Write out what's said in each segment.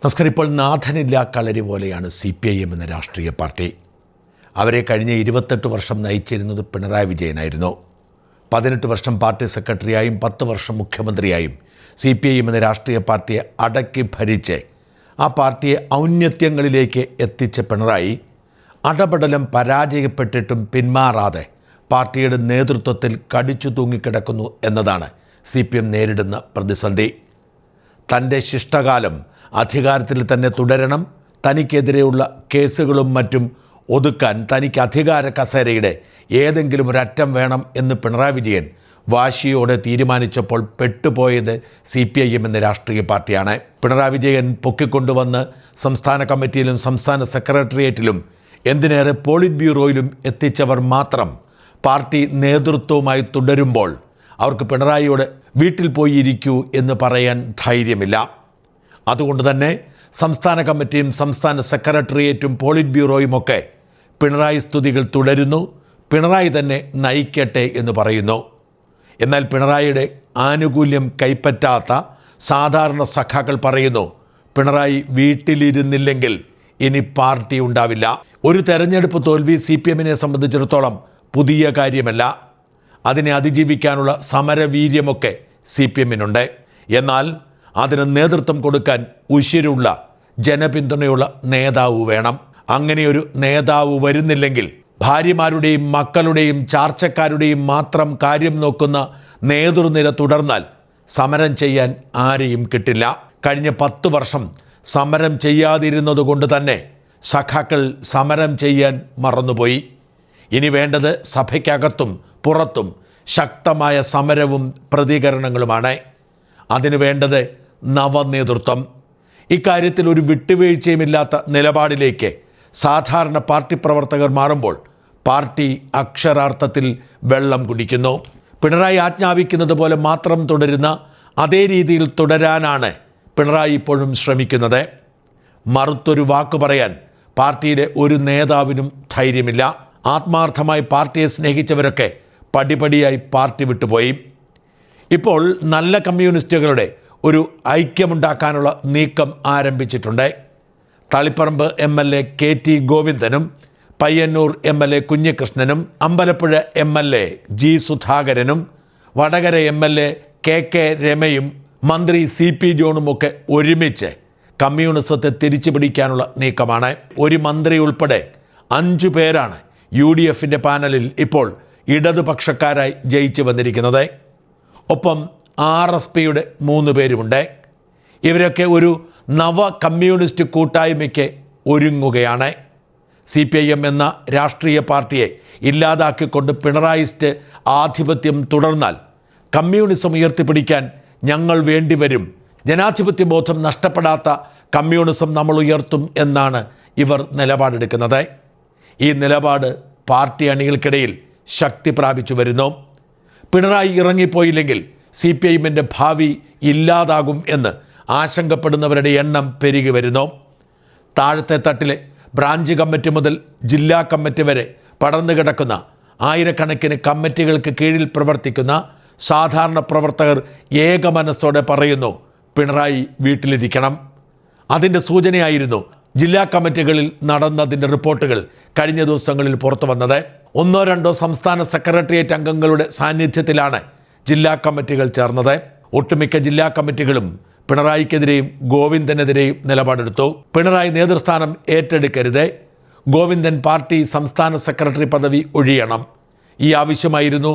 നമസ്കാരം. ഇപ്പോൾ നാഥനില്ലാ കളരി പോലെയാണ് CPIM എന്ന രാഷ്ട്രീയ പാർട്ടി. അവരെ കഴിഞ്ഞ 28 വർഷം നയിച്ചിരുന്നത് പിണറായി വിജയനായിരുന്നു. 18 വർഷം പാർട്ടി സെക്രട്ടറിയായും 10 വർഷം മുഖ്യമന്ത്രിയായും CPIM എന്ന രാഷ്ട്രീയ പാർട്ടിയെ അടക്കി ഭരിച്ച് ആ പാർട്ടിയെ ഔന്നത്യങ്ങളിലേക്ക് എത്തിച്ച പിണറായി അടപടലം പരാജയപ്പെട്ടിട്ടും പിന്മാറാതെ പാർട്ടിയുടെ നേതൃത്വത്തിൽ കടിച്ചു തൂങ്ങിക്കിടക്കുന്നു എന്നതാണ് CPM നേരിടുന്ന പ്രതിസന്ധി. തൻ്റെ ശിഷ്ടകാലം അധികാരത്തിൽ തന്നെ തുടരണം, തനിക്കെതിരെയുള്ള കേസുകളും മറ്റും ഒതുക്കാൻ തനിക്ക് അധികാര കസേരയുടെ ഏതെങ്കിലും ഒരറ്റം വേണം എന്ന് പിണറായി വിജയൻ വാശിയോടെ തീരുമാനിച്ചപ്പോൾ പെട്ടുപോയത് CPIM എന്ന രാഷ്ട്രീയ പാർട്ടിയാണ്. പിണറായി വിജയൻ പൊക്കിക്കൊണ്ടുവന്ന് സംസ്ഥാന കമ്മിറ്റിയിലും സംസ്ഥാന സെക്രട്ടേറിയറ്റിലും എന്തിനേറെ പോളിറ്റ് ബ്യൂറോയിലും എത്തിച്ചവർ മാത്രം പാർട്ടി നേതൃത്വവുമായി തുടരുമ്പോൾ അവർക്ക് പിണറായിയോട് വീട്ടിൽ പോയി ഇരിക്കൂ എന്ന് പറയാൻ ധൈര്യമില്ല. അതുകൊണ്ട് തന്നെ സംസ്ഥാന കമ്മിറ്റിയും സംസ്ഥാന സെക്രട്ടേറിയറ്റും പോളിറ്റ് ബ്യൂറോയുമൊക്കെ പിണറായി സ്തുതികൾ തുടരുന്നു, പിണറായി തന്നെ നയിക്കട്ടെ എന്ന് പറയുന്നു. എന്നാൽ പിണറായിയുടെ ആനുകൂല്യം കൈപ്പറ്റാത്ത സാധാരണ സഖാക്കൾ പറയുന്നു, പിണറായി വീട്ടിലിരുന്നില്ലെങ്കിൽ ഇനി പാർട്ടി ഉണ്ടാവില്ല. ഒരു തെരഞ്ഞെടുപ്പ് തോൽവി CPMനെ സംബന്ധിച്ചിടത്തോളം പുതിയ കാര്യമല്ല. അതിനെ അതിജീവിക്കാനുള്ള സമരവീര്യമൊക്കെ CPMനുണ്ട്. എന്നാൽ അതിന് നേതൃത്വം കൊടുക്കാൻ ഉശിരുള്ള ജനപിന്തുണയുള്ള നേതാവ് വേണം. അങ്ങനെയൊരു നേതാവ് വരുന്നില്ലെങ്കിൽ ഭാര്യമാരുടെയും മക്കളുടെയും ചാർച്ചക്കാരുടെയും മാത്രം കാര്യം നോക്കുന്ന നേതൃനിര തുടർന്നാൽ സമരം ചെയ്യാൻ ആരെയും കിട്ടില്ല. കഴിഞ്ഞ 10 വർഷം സമരം ചെയ്യാതിരുന്നത് കൊണ്ട് തന്നെ സഖാക്കൾ സമരം ചെയ്യാൻ മറന്നുപോയി. ഇനി വേണ്ടത് സഭയ്ക്കകത്തും പുറത്തും ശക്തമായ സമരവും പ്രതികരണങ്ങളുമാണ്. അതിനു വേണ്ടത് നവനേതൃത്വം. ഇക്കാര്യത്തിൽ ഒരു വിട്ടുവീഴ്ചയുമില്ലാത്ത നിലപാടിലേക്ക് സാധാരണ പാർട്ടി പ്രവർത്തകർ മാറുമ്പോൾ പാർട്ടി അക്ഷരാർത്ഥത്തിൽ വെള്ളം കുടിക്കുന്നു. പിണറായി ആജ്ഞാപിക്കുന്നത് പോലെ മാത്രം തുടരുന്ന അതേ രീതിയിൽ തുടരാനാണ് പിണറായി ഇപ്പോഴും ശ്രമിക്കുന്നത്. മറുത്തൊരു വാക്ക് പറയാൻ പാർട്ടിയിലെ ഒരു നേതാവിനും ധൈര്യമില്ല. ആത്മാർത്ഥമായി പാർട്ടിയെ സ്നേഹിച്ചവരൊക്കെ പടിപടിയായി പാർട്ടി വിട്ടുപോയി. ഇപ്പോൾ നല്ല കമ്മ്യൂണിസ്റ്റുകളുടെ ഒരു ഐക്യമുണ്ടാക്കാനുള്ള നീക്കം ആരംഭിച്ചിട്ടുണ്ട്. Taliparamba MLA KT ഗോവിന്ദനും Payyanur MLA കുഞ്ഞികൃഷ്ണനും Ambalappuzha MLA G സുധാകരനും വടകര MLA KK രമയും മന്ത്രി CP ജോണുമൊക്കെ ഒരുമിച്ച് കമ്മ്യൂണിസത്തെ തിരിച്ചു പിടിക്കാനുള്ള നീക്കമാണ്. ഒരു മന്ത്രി ഉൾപ്പെടെ 5 പേരാണ് UDFൻ്റെ പാനലിൽ ഇപ്പോൾ ഇടതുപക്ഷക്കാരായി ജയിച്ചു വന്നിരിക്കുന്നത്. ഒപ്പം RSPയുടെ 3 പേരുമുണ്ട്. ഇവരൊക്കെ ഒരു നവ കമ്മ്യൂണിസ്റ്റ് കൂട്ടായ്മയ്ക്ക് ഒരുങ്ങുകയാണ്. CPIM എന്ന രാഷ്ട്രീയ പാർട്ടിയെ ഇല്ലാതാക്കിക്കൊണ്ട് പിണറായിസ്റ്റ് ആധിപത്യം തുടർന്നാൽ കമ്മ്യൂണിസം ഉയർത്തിപ്പിടിക്കാൻ ഞങ്ങൾ വേണ്ടിവരും, ജനാധിപത്യ ബോധം നഷ്ടപ്പെടാത്ത കമ്മ്യൂണിസം നമ്മൾ ഉയർത്തും എന്നാണ് ഇവർ നിലപാടെടുക്കുന്നത്. ഈ നിലപാട് പാർട്ടി അണികൾക്കിടയിൽ ശക്തി പ്രാപിച്ചു വരുന്നു. പിണറായി ഇറങ്ങിപ്പോയില്ലെങ്കിൽ CPIMൻ്റെ ഭാവി ഇല്ലാതാകും എന്ന് ആശങ്കപ്പെടുന്നവരുടെ എണ്ണം പെരുകി വരുന്നു. താഴത്തെ തട്ടിലെ ബ്രാഞ്ച് കമ്മിറ്റി മുതൽ ജില്ലാ കമ്മിറ്റി വരെ പടർന്നു കിടക്കുന്ന ആയിരക്കണക്കിന് കമ്മിറ്റികൾക്ക് കീഴിൽ പ്രവർത്തിക്കുന്ന സാധാരണ പ്രവർത്തകർ ഏകമനസ്സോടെ പറയുന്നു, പിണറായി വീട്ടിലിരിക്കണം. അതിൻ്റെ സൂചനയായിരുന്നു ജില്ലാ കമ്മിറ്റികളിൽ നടന്നതിൻ്റെ റിപ്പോർട്ടുകൾ കഴിഞ്ഞ ദിവസങ്ങളിൽ പുറത്തു വന്നത്. 1-2 സംസ്ഥാന സെക്രട്ടേറിയറ്റ് അംഗങ്ങളുടെ സാന്നിധ്യത്തിലാണ് ജില്ലാ കമ്മിറ്റികൾ ചേർന്നത്. ഒട്ടുമിക്ക ജില്ലാ കമ്മിറ്റികളും പിണറായിക്കെതിരെയും ഗോവിന്ദനെതിരെയും നിലപാടെടുത്തു. പിണറായി നേതൃസ്ഥാനം ഏറ്റെടുക്കരുത്, ഗോവിന്ദൻ പാർട്ടി സംസ്ഥാന സെക്രട്ടറി പദവി ഒഴിയണം. ഈ ആവശ്യമായിരുന്നു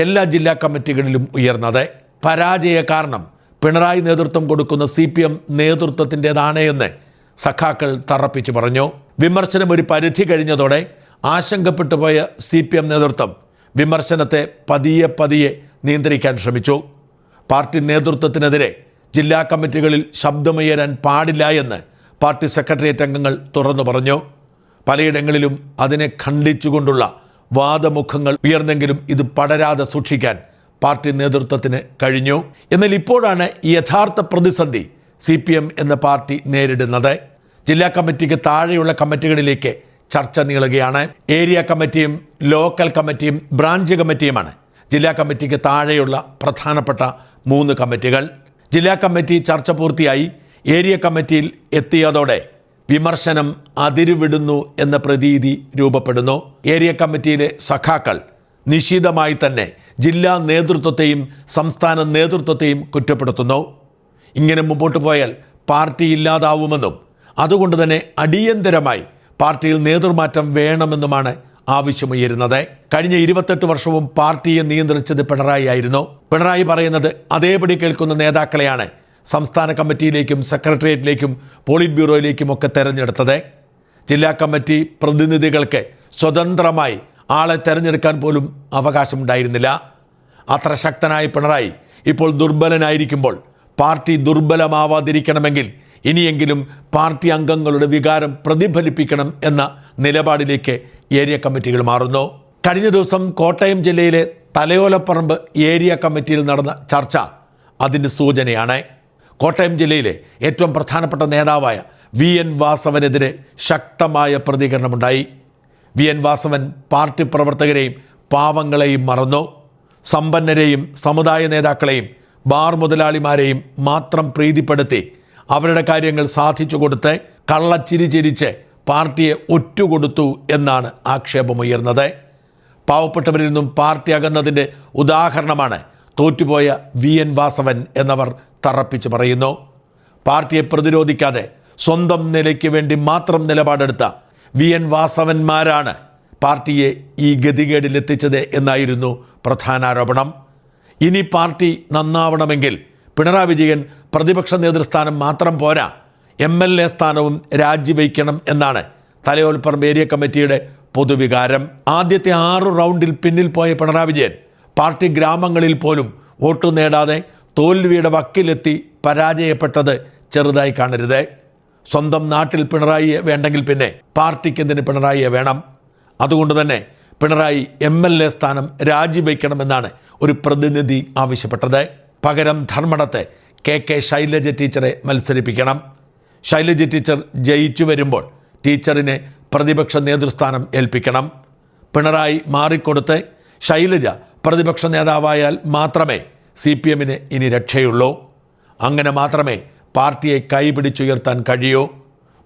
എല്ലാ ജില്ലാ കമ്മിറ്റികളിലും ഉയർന്നത്. പരാജയ കാരണം പിണറായി നേതൃത്വം കൊടുക്കുന്ന CPM നേതൃത്വത്തിൻ്റെതാണ് എന്ന് സഖാക്കൾ തറപ്പിച്ചു പറഞ്ഞു. വിമർശനം ഒരു പരിധി കഴിഞ്ഞതോടെ ആശങ്കപ്പെട്ടു പോയ CPM നേതൃത്വം വിമർശനത്തെ പതിയെ നിയന്ത്രിക്കാൻ ശ്രമിച്ചു. പാർട്ടി നേതൃത്വത്തിനെതിരെ ജില്ലാ കമ്മിറ്റികളിൽ ശബ്ദമുയരാൻ പാടില്ല എന്ന് പാർട്ടി സെക്രട്ടേറിയറ്റ് അംഗങ്ങൾ തുറന്നു പറഞ്ഞു. പലയിടങ്ങളിലും അതിനെ ഖണ്ഡിച്ചുകൊണ്ടുള്ള വാദമുഖങ്ങൾ ഉയർന്നെങ്കിലും ഇത് പടരാതെ സൂക്ഷിക്കാൻ പാർട്ടി നേതൃത്വത്തിന് കഴിഞ്ഞു. എന്നാൽ ഇപ്പോഴാണ് യഥാർത്ഥ പ്രതിസന്ധി CPM എന്ന പാർട്ടി നേരിടുന്നത്. ജില്ലാ കമ്മിറ്റിക്ക് താഴെയുള്ള കമ്മിറ്റികളിലേക്ക് ചർച്ച നീളുകയാണ്. ഏരിയ കമ്മിറ്റിയും ലോക്കൽ കമ്മിറ്റിയും ബ്രാഞ്ച് കമ്മിറ്റിയുമാണ് ജില്ലാ കമ്മിറ്റിക്ക് താഴെയുള്ള പ്രധാനപ്പെട്ട 3 കമ്മിറ്റികൾ. ജില്ലാ കമ്മിറ്റി ചർച്ച പൂർത്തിയായി ഏരിയ കമ്മിറ്റിയിൽ എത്തിയതോടെ വിമർശനം അതിരുവിടുന്നു എന്ന പ്രതീതി രൂപപ്പെടുന്നു. ഏരിയ കമ്മിറ്റിയിലെ സഖാക്കൾ നിശിതമായി തന്നെ ജില്ലാ നേതൃത്വത്തെയും സംസ്ഥാന നേതൃത്വത്തെയും കുറ്റപ്പെടുത്തുന്നു. ഇങ്ങനെ മുമ്പോട്ട് പോയാൽ പാർട്ടി ഇല്ലാതാവുമെന്നും അതുകൊണ്ട് തന്നെ അടിയന്തരമായി പാർട്ടിയിൽ നേതൃമാറ്റം വേണമെന്നുമാണ് ആവശ്യമുയരുന്നത്. കഴിഞ്ഞ 28 വർഷവും പാർട്ടിയെ നിയന്ത്രിച്ചത് പിണറായി ആയിരുന്നു. പിണറായി പറയുന്നത് അതേപടി കേൾക്കുന്ന നേതാക്കളെയാണ് സംസ്ഥാന കമ്മിറ്റിയിലേക്കും സെക്രട്ടേറിയറ്റിലേക്കും പോളിറ്റ് ബ്യൂറോയിലേക്കും ഒക്കെ തെരഞ്ഞെടുത്തത്. ജില്ലാ കമ്മിറ്റി പ്രതിനിധികൾക്ക് സ്വതന്ത്രമായി ആളെ തെരഞ്ഞെടുക്കാൻ പോലും അവകാശമുണ്ടായിരുന്നില്ല. അത്ര ശക്തനായ പിണറായി ഇപ്പോൾ ദുർബലനായിരിക്കുമ്പോൾ പാർട്ടി ദുർബലമാവാതിരിക്കണമെങ്കിൽ ഇനിയെങ്കിലും പാർട്ടി അംഗങ്ങളുടെ വികാരം പ്രതിഫലിപ്പിക്കണം എന്ന നിലപാടിലേക്ക് ഏരിയ കമ്മിറ്റികൾ മാറുന്നു. കഴിഞ്ഞ ദിവസം കോട്ടയം ജില്ലയിലെ തലയോലപ്പറമ്പ് ഏരിയ കമ്മിറ്റിയിൽ നടന്ന ചർച്ച അതിൻ്റെ സൂചനയാണ്. കോട്ടയം ജില്ലയിലെ ഏറ്റവും പ്രധാനപ്പെട്ട നേതാവായ VN വാസവനെതിരെ ശക്തമായ പ്രതികരണമുണ്ടായി. VN വാസവൻ പാർട്ടി പ്രവർത്തകരെയും പാവങ്ങളെയും മറന്നു. സമ്പന്നരെയും സമുദായ നേതാക്കളെയും ബാർ മുതലാളിമാരെയും മാത്രം പ്രീതിപ്പെടുത്തി അവരുടെ കാര്യങ്ങൾ സാധിച്ചു കൊടുത്ത് കള്ളച്ചിരി ചിരിച്ച് പാർട്ടിയെ ഒറ്റുകൊടുത്തു എന്നാണ് ആക്ഷേപമുയർന്നത്. പാവപ്പെട്ടവരിൽ നിന്നും പാർട്ടി അകന്നതിൻ്റെ ഉദാഹരണമാണ് തോറ്റുപോയ VN വാസവൻ എന്നവർ തറപ്പിച്ച് പറയുന്നു. പാർട്ടിയെ പ്രതിരോധിക്കാതെ സ്വന്തം നിലയ്ക്ക് വേണ്ടി മാത്രം നിലപാടെടുത്ത VN വാസവന്മാരാണ് പാർട്ടിയെ ഈ ഗതികേടിലെത്തിച്ചത് എന്നായിരുന്നു പ്രധാന ആരോപണം. ഇനി പാർട്ടി നന്നാവണമെങ്കിൽ പിണറായി വിജയൻ പ്രതിപക്ഷ നേതൃസ്ഥാനം മാത്രം പോരാ, MLA സ്ഥാനവും രാജിവയ്ക്കണം എന്നാണ് തലയോലപ്പറമ്പ് ഏരിയ കമ്മിറ്റിയുടെ പൊതുവികാരം. ആദ്യത്തെ 6 റൗണ്ടിൽ പിന്നിൽ പോയ പിണറായി വിജയൻ പാർട്ടി ഗ്രാമങ്ങളിൽ പോലും വോട്ട് നേടാതെ തോൽവിയുടെ വക്കിലെത്തി പരാജയപ്പെട്ടത് ചെറുതായി കാണരുത്. സ്വന്തം നാട്ടിൽ പിണറായിയെ വേണ്ടെങ്കിൽ പിന്നെ പാർട്ടിക്ക് എന്തിന് പിണറായിയെ വേണം? അതുകൊണ്ട് തന്നെ പിണറായി MLA സ്ഥാനം രാജിവയ്ക്കണമെന്നാണ് ഒരു പ്രതിനിധി ആവശ്യപ്പെട്ടത്. പകരം ധർമ്മടത്തെ KK ശൈലജ ടീച്ചറെ മത്സരിപ്പിക്കണം. ശൈലജ ടീച്ചർ ജയിച്ചു വരുമ്പോൾ ടീച്ചറിനെ പ്രതിപക്ഷ നേതൃസ്ഥാനം ഏൽപ്പിക്കണം. പിണറായി മാറിക്കൊടുത്ത് ശൈലജ പ്രതിപക്ഷ നേതാവായാൽ മാത്രമേ CPMന് ഇനി രക്ഷയുള്ളൂ. അങ്ങനെ മാത്രമേ പാർട്ടിയെ കൈപിടിച്ചുയർത്താൻ കഴിയൂ.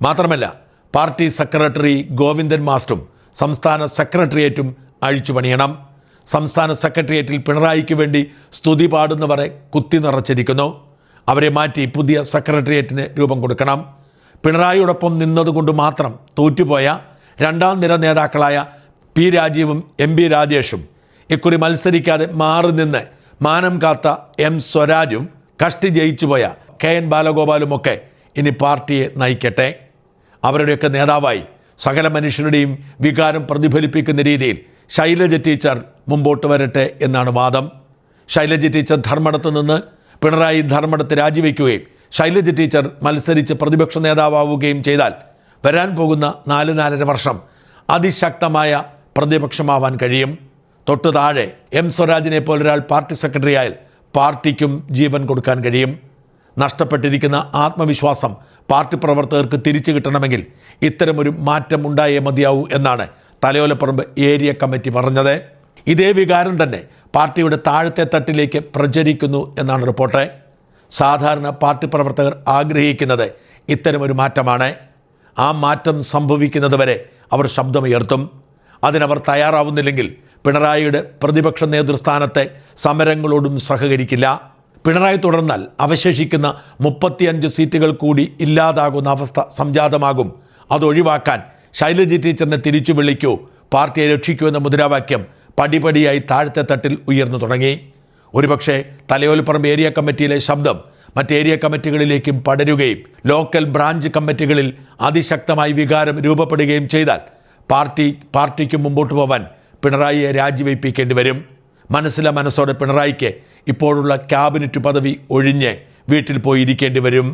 മാത്രമല്ല പാർട്ടി സെക്രട്ടറി ഗോവിന്ദൻ മാസ്റ്ററും സംസ്ഥാന സെക്രട്ടേറിയറ്റും അഴിച്ചുപണിയണം. സംസ്ഥാന സെക്രട്ടേറിയറ്റിൽ പിണറായിക്ക് വേണ്ടി സ്തുതി പാടുന്നവരെ കുത്തി നിറച്ചിരിക്കുന്നു. അവരെ മാറ്റി പുതിയ സെക്രട്ടേറിയറ്റിന് രൂപം കൊടുക്കണം. പിണറായിയോടൊപ്പം നിന്നതുകൊണ്ട് മാത്രം തോറ്റുപോയ 2ാം നിര നേതാക്കളായ P രാജീവും MB രാജേഷും ഇക്കുറി മത്സരിക്കാതെ മാറി നിന്ന് മാനം കാത്ത M സ്വരാജും കഷ്ടി ജയിച്ചുപോയ KN ബാലഗോപാലുമൊക്കെ ഇനി പാർട്ടിയെ നയിക്കട്ടെ. അവരുടെയൊക്കെ നേതാവായി സകല മനുഷ്യരുടെയും വികാരം പ്രതിഫലിപ്പിക്കുന്ന രീതിയിൽ ശൈലജ ടീച്ചർ മുമ്പോട്ട് വരട്ടെ എന്നാണ് വാദം. ശൈലജ ടീച്ചർ ധർമ്മടത്ത് നിന്ന് പിണറായി ധർമ്മടത്ത് രാജിവെക്കുകയും ശൈലജ ടീച്ചർ മത്സരിച്ച് പ്രതിപക്ഷ നേതാവുകയും ചെയ്താൽ വരാൻ പോകുന്ന 4-4.5 വർഷം അതിശക്തമായ പ്രതിപക്ഷമാവാൻ കഴിയും. തൊട്ടു താഴെ M സ്വരാജിനെ പോലൊരാൾ പാർട്ടി സെക്രട്ടറി ആയാൽ പാർട്ടിക്കും ജീവൻ കൊടുക്കാൻ കഴിയും. നഷ്ടപ്പെട്ടിരിക്കുന്ന ആത്മവിശ്വാസം പാർട്ടി പ്രവർത്തകർക്ക് തിരിച്ചു കിട്ടണമെങ്കിൽ ഇത്തരമൊരു മാറ്റം ഉണ്ടായേ മതിയാവൂ എന്നാണ് തലയോലപ്പറമ്പ് ഏരിയ കമ്മിറ്റി പറഞ്ഞത്. ഇതേ വികാരം തന്നെ പാർട്ടിയുടെ താഴത്തെ തട്ടിലേക്ക് പ്രചരിക്കുന്നു എന്നാണ് റിപ്പോർട്ട്. സാധാരണ പാർട്ടി പ്രവർത്തകർ ആഗ്രഹിക്കുന്നത് ഇത്തരമൊരു മാറ്റമാണ്. ആ മാറ്റം സംഭവിക്കുന്നത് വരെ അവർ ശബ്ദമുയർത്തും. അതിനവർ തയ്യാറാവുന്നില്ലെങ്കിൽ പിണറായിയുടെ പ്രതിപക്ഷ നേതൃസ്ഥാനത്തെ സമരങ്ങളോടും സഹകരിക്കില്ല. പിണറായി തുടർന്നാൽ അവശേഷിക്കുന്ന 35 സീറ്റുകൾ കൂടി ഇല്ലാതാകുന്ന അവസ്ഥ സംജാതമാകും. അതൊഴിവാക്കാൻ ശൈലജ ടീച്ചറിനെ തിരിച്ചു വിളിക്കൂ, പാർട്ടിയെ രക്ഷിക്കൂ എന്ന മുദ്രാവാക്യം പടിപടിയായി താഴത്തെ തട്ടിൽ ഉയർന്നു തുടങ്ങി. ഒരുപക്ഷെ തലയോലപ്പറമ്പ് ഏരിയ കമ്മിറ്റിയിലെ ശബ്ദം മറ്റേരിയ കമ്മിറ്റികളിലേക്കും പടരുകയും ലോക്കൽ ബ്രാഞ്ച് കമ്മിറ്റികളിൽ അതിശക്തമായി വികാരം രൂപപ്പെടുകയും ചെയ്താൽ പാർട്ടിക്ക് മുമ്പോട്ട് പോവാൻ പിണറായിയെ രാജിവയ്പ്പിക്കേണ്ടി വരും. മനസ്സോടെ പിണറായിക്ക് ഇപ്പോഴുള്ള ക്യാബിനറ്റ് പദവി ഒഴിഞ്ഞ് വീട്ടിൽ പോയി ഇരിക്കേണ്ടി വരും.